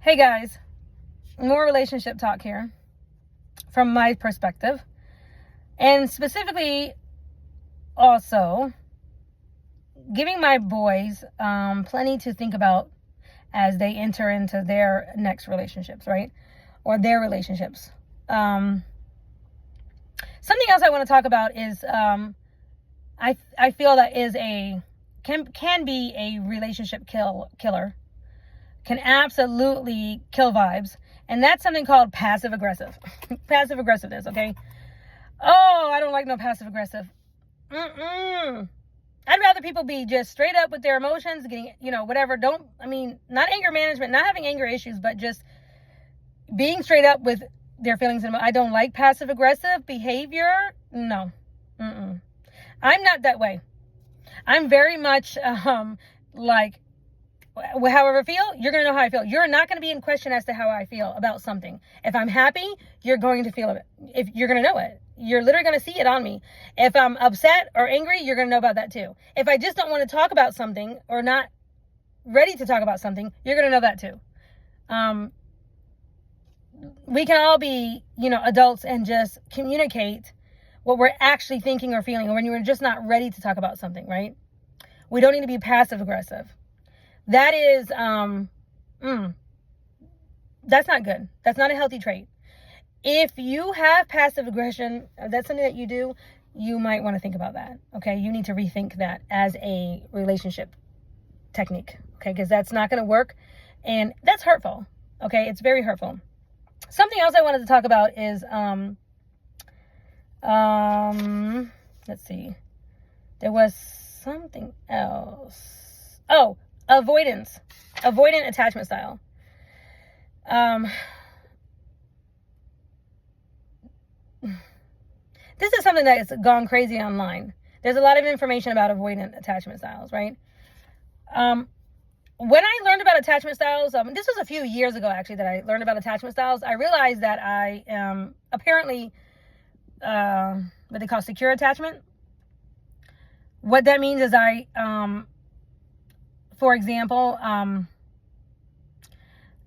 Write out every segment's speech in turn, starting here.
Hey guys, more relationship talk here from my perspective, and specifically also giving my boys plenty to think about as they enter into their next relationships, right? Or their relationships. Something else I want to talk about is I feel that is can be a relationship killer. Can absolutely kill vibes. And that's something called passive aggressive. Passive aggressiveness, okay? Oh, I don't like no passive aggressive. I'd rather people be just straight up with their emotions, getting, whatever. Not anger management, not having anger issues, but just being straight up with their feelings. And I don't like passive aggressive behavior. No. I'm not that way. I'm very much like, however I feel, you're going to know how I feel. You're not going to be in question as to how I feel about something. If I'm happy, you're going to feel it. If you're going to know it. You're literally going to see it on me. If I'm upset or angry, you're going to know about that too. If I just don't want to talk about something or not ready to talk about something, you're going to know that too. We can all be, adults and just communicate what we're actually thinking or feeling, or when you're just not ready to talk about something, right? We don't need to be passive aggressive. That is, that's not good. That's not a healthy trait. If you have passive aggression, that's something that you do, you might want to think about that. Okay. You need to rethink that as a relationship technique. Okay. Because that's not going to work. And that's hurtful. Okay. It's very hurtful. Something else I wanted to talk about is, let's see. There was something else. Oh, avoidant attachment style. This is something that has gone crazy online. There's a lot of information about avoidant attachment styles, right? When I learned about attachment styles, this was a few years ago actually that I learned about attachment styles. I realized that I am apparently what they call secure attachment. What that means is for example, I'm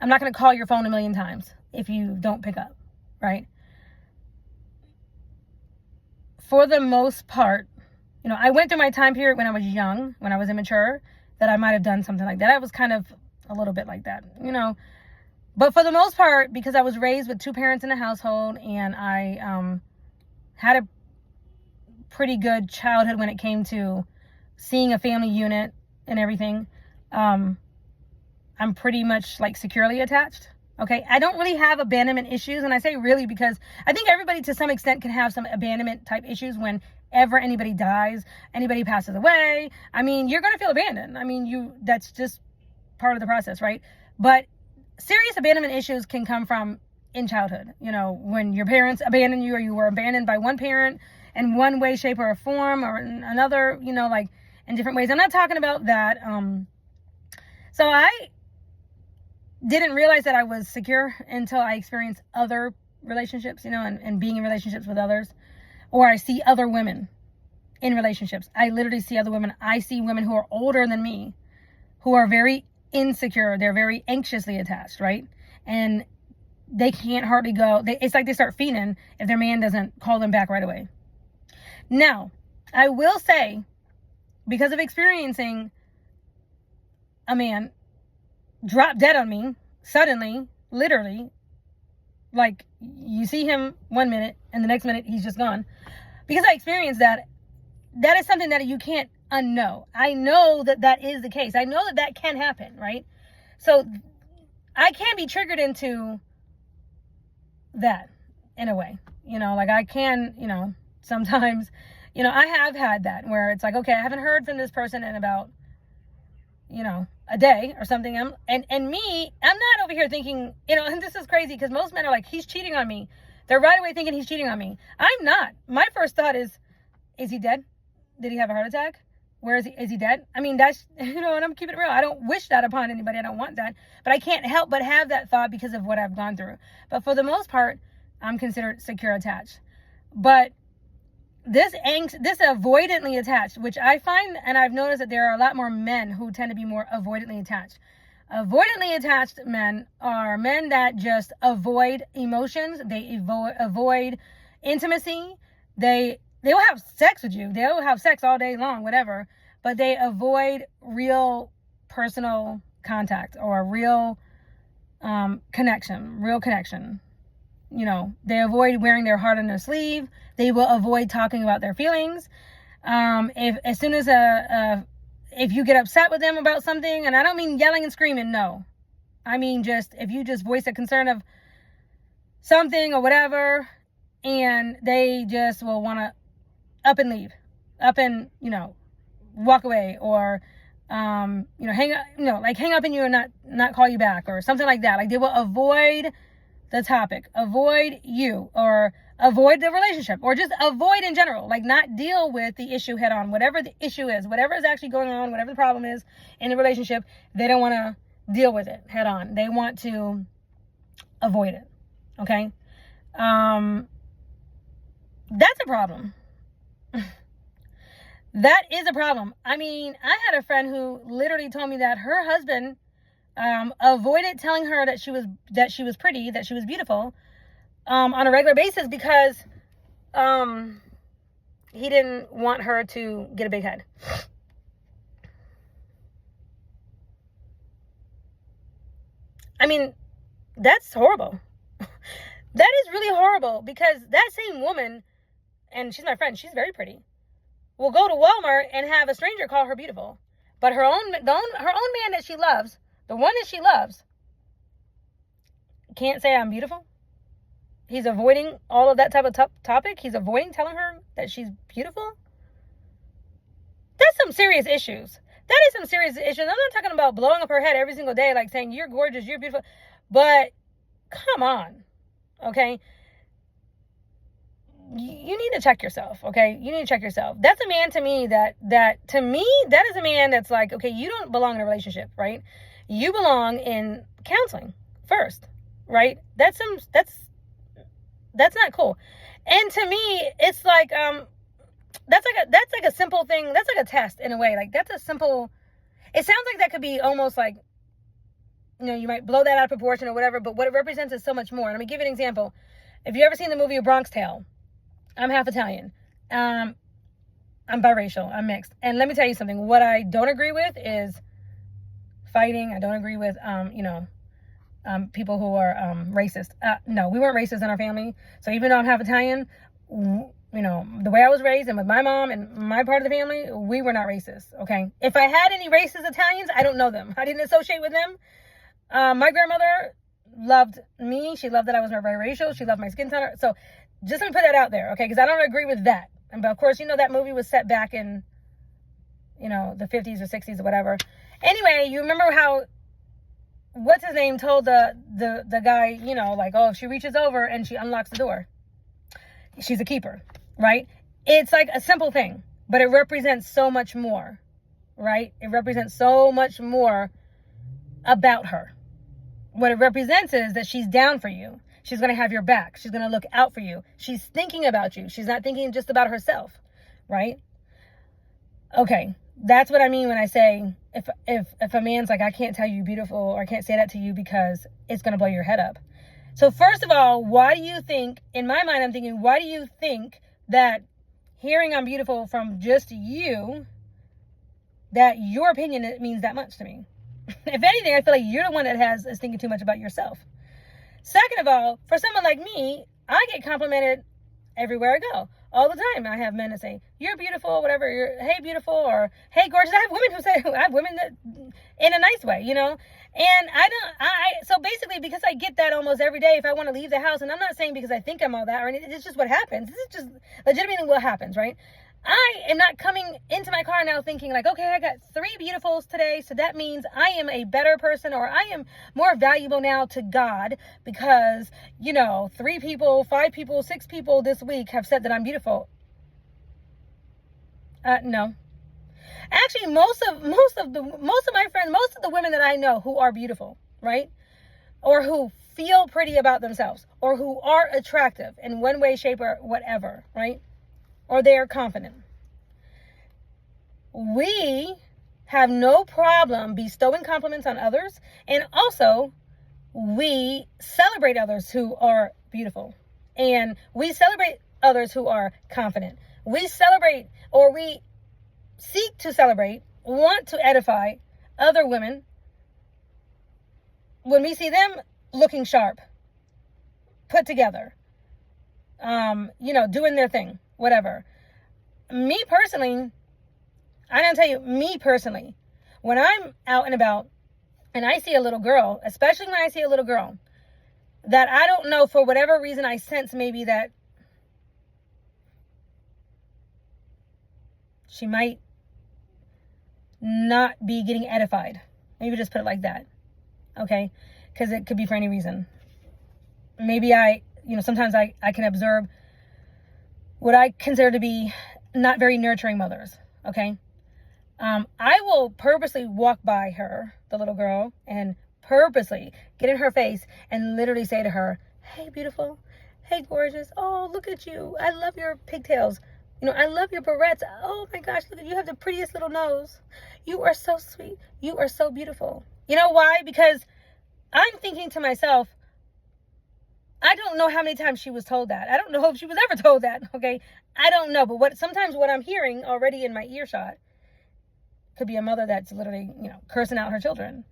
not going to call your phone a million times if you don't pick up, right? For the most part, I went through my time period when I was young, when I was immature, that I might have done something like that. I was kind of a little bit like that, But for the most part, because I was raised with two parents in the household and I had a pretty good childhood when it came to seeing a family unit and everything, I'm pretty much like securely attached. Okay. I don't really have abandonment issues. And I say really because I think everybody to some extent can have some abandonment type issues whenever anybody dies, anybody passes away. You're going to feel abandoned. That's just part of the process, right? But serious abandonment issues can come from in childhood, when your parents abandoned you or you were abandoned by one parent in one way, shape, or form, or another, like in different ways. I'm not talking about that. So I didn't realize that I was secure until I experienced other relationships, and being in relationships with others, or I see other women in relationships. I literally see other women. I see women who are older than me, who are very insecure. They're very anxiously attached, right? And they can't hardly go. It's like they start fiending if their man doesn't call them back right away. Now, I will say, because of experiencing a man drop dead on me suddenly, literally, like you see him 1 minute and the next minute he's just gone. Because I experienced that is something that you can't unknow. I know that is the case. I know that can happen, right? So I can be triggered into that in a way, like I can, sometimes, I have had that where it's like, okay, I haven't heard from this person in about, a day or something. I'm not over here thinking, and this is crazy because most men are like, he's cheating on me. They're right away thinking he's cheating on me. I'm not. My first thought is he dead? Did he have a heart attack? Where is he? Is he dead? That's, and I'm keeping it real. I don't wish that upon anybody. I don't want that, but I can't help but have that thought because of what I've gone through. But for the most part, I'm considered secure attached. But this avoidantly attached, which I find, and I've noticed that there are a lot more men who tend to be more avoidantly attached. Avoidantly attached men are men that just avoid emotions. They avoid intimacy. They will have sex with you. They'll have sex all day long, whatever. But they avoid real personal contact or real connection. You know, they avoid wearing their heart on their sleeve. They will avoid talking about their feelings. If you get upset with them about something, and I don't mean yelling and screaming, no. I mean just if you just voice a concern of something or whatever, and they just will want to up and leave, up and, you know, walk away, or hang up on you and not call you back or something like that. Like they will avoid the topic, avoid you, or avoid the relationship, or just avoid in general, like not deal with the issue head on. Whatever the issue is, whatever is actually going on, whatever the problem is in the relationship, they don't want to deal with it head on. They want to avoid it. Okay. That's a problem. That is a problem. I mean, I had a friend who literally told me that her husband avoided telling her that she was pretty, that she was beautiful, on a regular basis because he didn't want her to get a big head. I mean, that's horrible. That is really horrible, because that same woman, and she's my friend, she's very pretty, will go to Walmart and have a stranger call her beautiful. But her own man that she loves, the one that she loves, can't say I'm beautiful. He's avoiding all of that type of topic. He's avoiding telling her that she's beautiful. That's some serious issues. That is some serious issues. I'm not talking about blowing up her head every single day, like saying you're gorgeous, you're beautiful. But come on, okay? You need to check yourself, okay? You need to check yourself. That's a man to me that is a man that's like, okay, you don't belong in a relationship, right? You belong in counseling first, right? That's not cool. And to me, it's like that's like a simple thing. That's like a test in a way. Like that's a simple. It sounds like that could be almost like, you know, you might blow that out of proportion or whatever, but what it represents is so much more. And let me give you an example. If you ever seen the movie A Bronx Tale, I'm half Italian. I'm biracial. I'm mixed. And let me tell you something. What I don't agree with is fighting. I don't agree with, people who are racist. No, we weren't racist in our family. So even though I'm half Italian, you know, the way I was raised and with my mom and my part of the family, we were not racist, okay? If I had any racist Italians, I don't know them. I didn't associate with them. My grandmother loved me. She loved that I was not very racial. She loved my skin tone. So just let me put that out there, okay? Because I don't agree with that. And but of course, you know, that movie was set back in, you know, the 50s or 60s or whatever. Anyway, you remember how, what's his name, told the guy, you know, like, oh, if she reaches over and she unlocks the door, she's a keeper, right? It's like a simple thing, but it represents so much more, right? It represents so much more about her. What it represents is that she's down for you. She's going to have your back. She's going to look out for you. She's thinking about you. She's not thinking just about herself, right? Okay, that's what I mean when I say if a man's like, I can't tell you beautiful, or I can't say that to you because it's going to blow your head up. So first of all, why do you think, in my mind, I'm thinking, why do you think that hearing I'm beautiful from just you, that your opinion means that much to me? If anything, I feel like you're the one that is thinking too much about yourself. Second of all, for someone like me, I get complimented everywhere I go. All the time. I have men that say, you're beautiful, whatever, hey, beautiful, or hey, gorgeous. I have women that, in a nice way, you know? And so basically, because I get that almost every day if I want to leave the house, and I'm not saying because I think I'm all that, or anything, it's just what happens. This is just legitimately what happens, right? I am not coming into my car now thinking like, okay, I got 3 beautifuls today, so that means I am a better person, or I am more valuable now to God because, you know, 3 people, 5 people, 6 people this week have said that I'm beautiful. No. Actually, most of my friends, most of the women that I know who are beautiful, right? Or who feel pretty about themselves, or who are attractive in one way, shape, or whatever, right? Or they are confident. We have no problem bestowing compliments on others. And also, we celebrate others who are beautiful. And we celebrate others who are confident. We celebrate, or we seek to celebrate, want to edify other women when we see them looking sharp, put together, doing their thing, whatever. Me personally, I gotta tell you, me personally, when I'm out and about and I see a little girl, especially when I see a little girl that I don't know, for whatever reason, I sense maybe that she might not be getting edified. Maybe just put it like that. Okay? Because it could be for any reason. Maybe sometimes I can observe what I consider to be not very nurturing mothers. Okay? I will purposely walk by her, the little girl, and purposely get in her face and literally say to her, "Hey, beautiful. Hey, gorgeous. Oh, look at you. I love your pigtails. I love your barrettes. Oh my gosh, look at you. Have the prettiest little nose. You are so sweet. You are so beautiful." You know why? Because I'm thinking to myself, I don't know how many times she was told that. I don't know if she was ever told that. Okay? I don't know. But sometimes what I'm hearing already in my earshot could be a mother that's literally, cursing out her children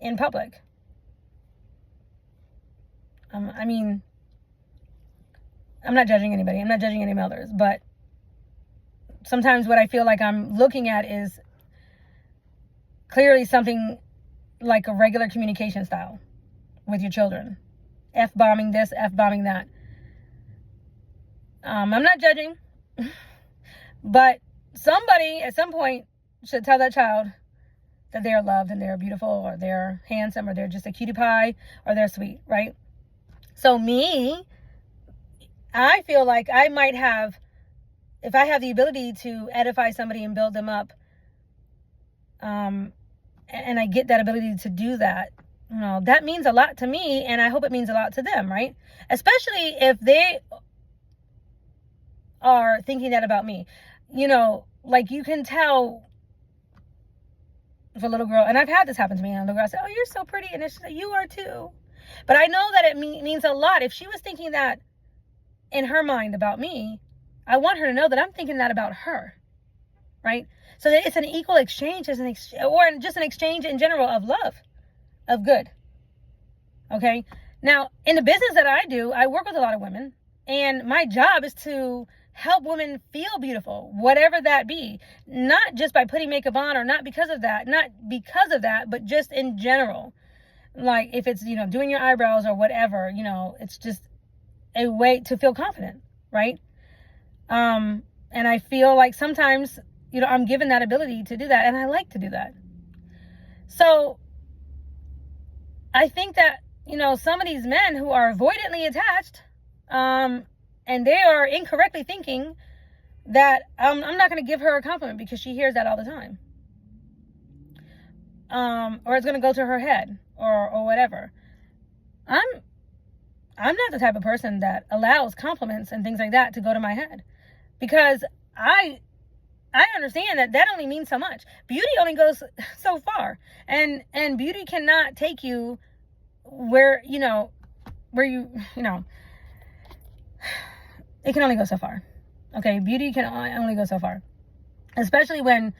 in public. I'm not judging anybody. I'm not judging any mothers. But sometimes what I feel like I'm looking at is clearly something like a regular communication style with your children. F-bombing this, F-bombing that. I'm not judging. But somebody at some point should tell that child that they are loved and they're beautiful, or they're handsome, or they're just a cutie pie, or they're sweet, right? So I feel like I might have, if I have the ability to edify somebody and build them up, and I get that ability to do that, that means a lot to me, and I hope it means a lot to them, right? Especially if they are thinking that about me. Like you can tell if a little girl, and I've had this happen to me, and a little girl said, "Oh, you're so pretty," and it's like, "You are too." But I know that it means a lot. If she was thinking that in her mind about me, I want her to know that I'm thinking that about her, right? So that it's an equal exchange, or just an exchange in general of love, of good. Okay? Now, in the business that I do, I work with a lot of women, and my job is to help women feel beautiful, whatever that be. Not just by putting makeup on, or not because of that, but just in general. Like if it's, doing your eyebrows or whatever, it's just a way to feel confident, right? And I feel like sometimes, I'm given that ability to do that, and I like to do that. So I think that, some of these men who are avoidantly attached, and they are incorrectly thinking that I'm not going to give her a compliment because she hears that all the time. Or it's going to go to her head, or whatever. I'm not the type of person that allows compliments and things like that to go to my head, because I understand that only means so much. Beauty only goes so far, and beauty cannot take you where it can only go so far. Okay, beauty can only go so far, especially when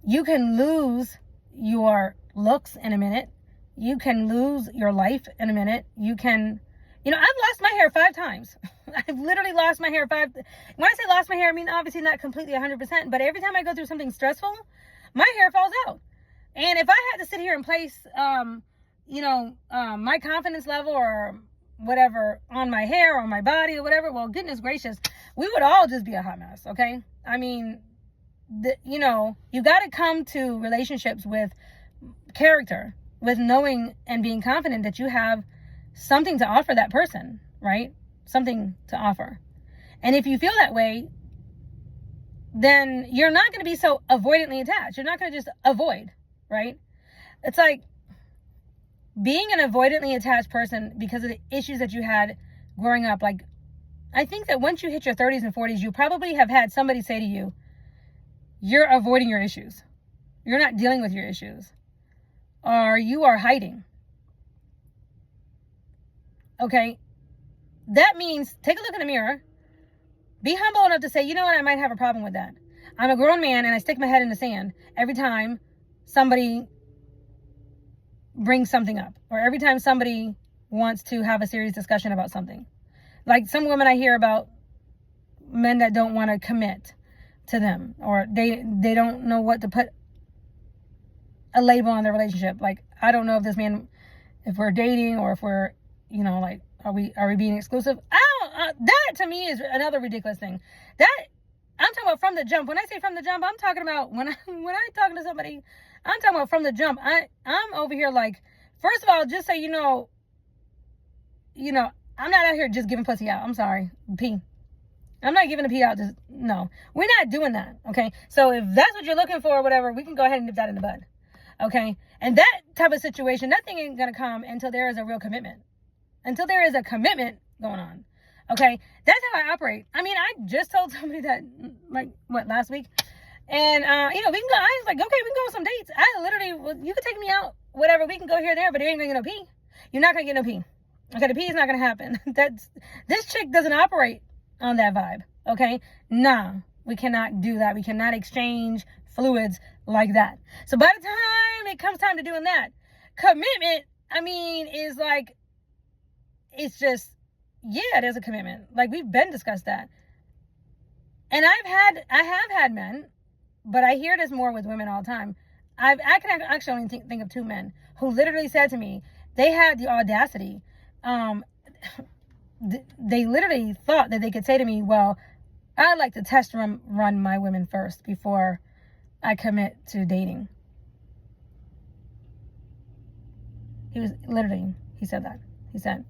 you can lose your looks in a minute. You can lose your life in a minute. You can, I've lost my hair 5 times. I've literally lost my hair 5. When I say lost my hair, I mean obviously not completely 100%, but every time I go through something stressful, my hair falls out. And if I had to sit here and place, my confidence level or whatever on my hair or my body or whatever, well, goodness gracious, we would all just be a hot mess, okay? I mean, you got to come to relationships with character, with knowing and being confident that you have something to offer that person, right? Something to offer. And if you feel that way, then you're not going to be so avoidantly attached. You're not going to just avoid, right? It's like being an avoidantly attached person because of the issues that you had growing up. Like, I think that once you hit your 30s and 40s, you probably have had somebody say to you, "You're avoiding your issues." You're not dealing with your issues. Or you are hiding. Okay? That means take a look in the mirror. Be humble enough to say, you know what, I might have a problem with that. I'm a grown man and I stick my head in the sand every time somebody brings something up. Or every time somebody wants to have a serious discussion about something. Like some women I hear about men that don't want to commit to them. Or they don't know what to put a label on their relationship. Like, I don't know if this man, if we're dating or if we're, you know, like, are we being exclusive? That to me is another ridiculous thing. That I'm talking about from the jump. When I say from the jump, I'm talking about when I'm talking to somebody, I'm talking about from the jump. I'm over here like, first of all, just so you know, I'm not out here just giving pussy out. I'm sorry, pee. I'm not giving a pee out. Just no, we're not doing that. Okay, so if that's what you're looking for, or whatever, we can go ahead and nip that in the bud. Okay, and that type of situation, that thing ain't gonna come until there is a real commitment. Until there is a commitment going on. Okay, that's how I operate. I mean, I just told somebody that, like, last week? And, we can go, I was like, okay, we can go on some dates. I literally, you can take me out, whatever, we can go here, there, but there ain't gonna get no pee. You're not gonna get no pee. Okay, the pee is not gonna happen. This chick doesn't operate on that vibe. Okay, nah, we cannot do that. We cannot exchange fluids like that. So by the time it comes time to doing that, commitment, I mean, is like, it's just, yeah, there's a commitment. Like, we've been discussed that. And I have had men, but I hear this more with women all the time. I can actually only think of two men who literally said to me, they had the audacity. They literally thought that they could say to me, well, I like to test run my women first before I commit to dating. He said that. He said,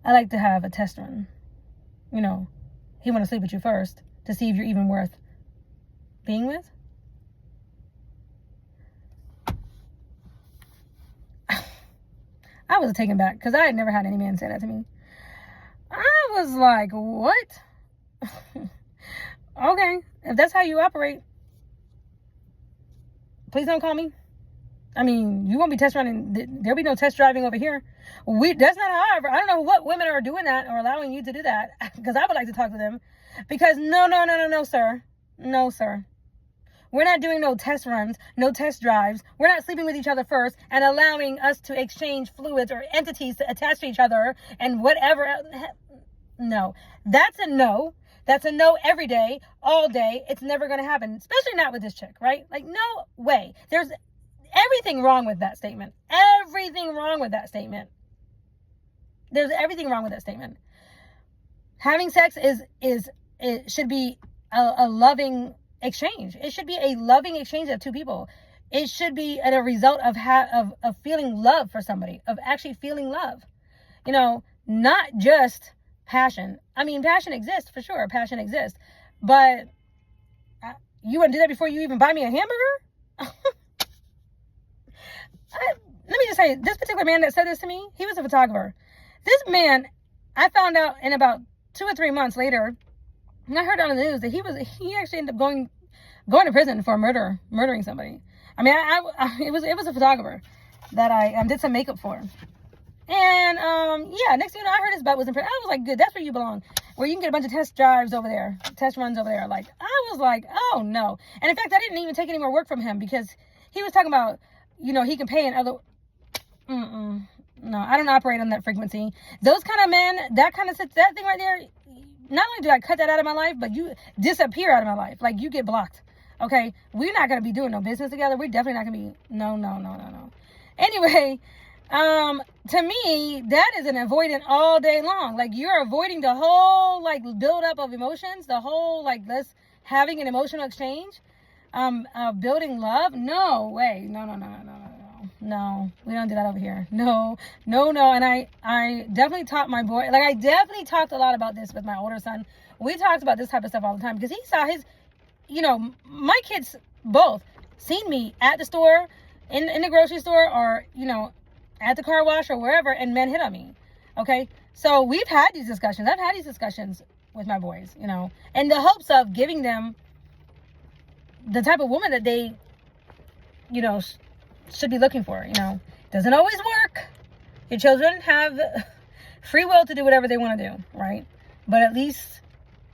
I like to have a test run. He want to sleep with you first to see if you're even worth being with. I was taken back because I had never had any man say that to me. I was like, what? Okay, if that's how you operate, please don't call me. I mean, you won't be test running. There'll be no test driving over here. That's not how I don't know what women are doing that or allowing you to do that, because I would like to talk to them. Because no, sir. No, sir. We're not doing no test runs, no test drives. We're not sleeping with each other first and allowing us to exchange fluids or entities to attach to each other and whatever. No, that's a no. That's a no every day, all day. It's never going to happen, especially not with this chick, right? Like, no way. There's everything wrong with that statement. Everything wrong with that statement. There's everything wrong with that statement. Having sex it should be a loving exchange. It should be a loving exchange of two people. It should be a result of feeling love for somebody, of actually feeling love. Not just passion. I mean, passion exists for sure. Passion exists, but you wouldn't do that before you even buy me a hamburger. Let me just say, this particular man that said this to me, he was a photographer. This man, I found out in about 2 or 3 months later, and I heard on the news that he actually ended up going to prison for murdering somebody. I mean, it was a photographer that I did some makeup for. And, next thing you know, I heard his butt was in prison. I was like, good, that's where you belong. Where you can get a bunch of test runs over there. Like, I was like, oh no. And in fact, I didn't even take any more work from him because he was talking about, he can pay in other, no, I don't operate on that frequency. Those kind of men, that thing right there, not only do I cut that out of my life, but you disappear out of my life. Like, you get blocked. Okay? We're not going to be doing no business together. We're definitely not going to be, no. Anyway, to me, that is an avoidant all day long. Like, you're avoiding the whole, like, build up of emotions, the whole, like, having an emotional exchange, building love. No way. No, we don't do that over here. No. And I definitely taught my boy, like, I definitely talked a lot about this with my older son. We talked about this type of stuff all the time because he saw his, my kids both seen me at the store, in the grocery store, or, at the car wash or wherever, and men hit on me. Okay? So we've had these discussions. I've had these discussions with my boys, in the hopes of giving them the type of woman that they you know, should be looking for. You know, doesn't always work. Your children have free will to do whatever they want to do, right? But at least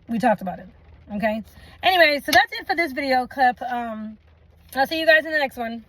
we talked about it, okay? Anyway, so that's it for this video clip. I'll see you guys in the next one.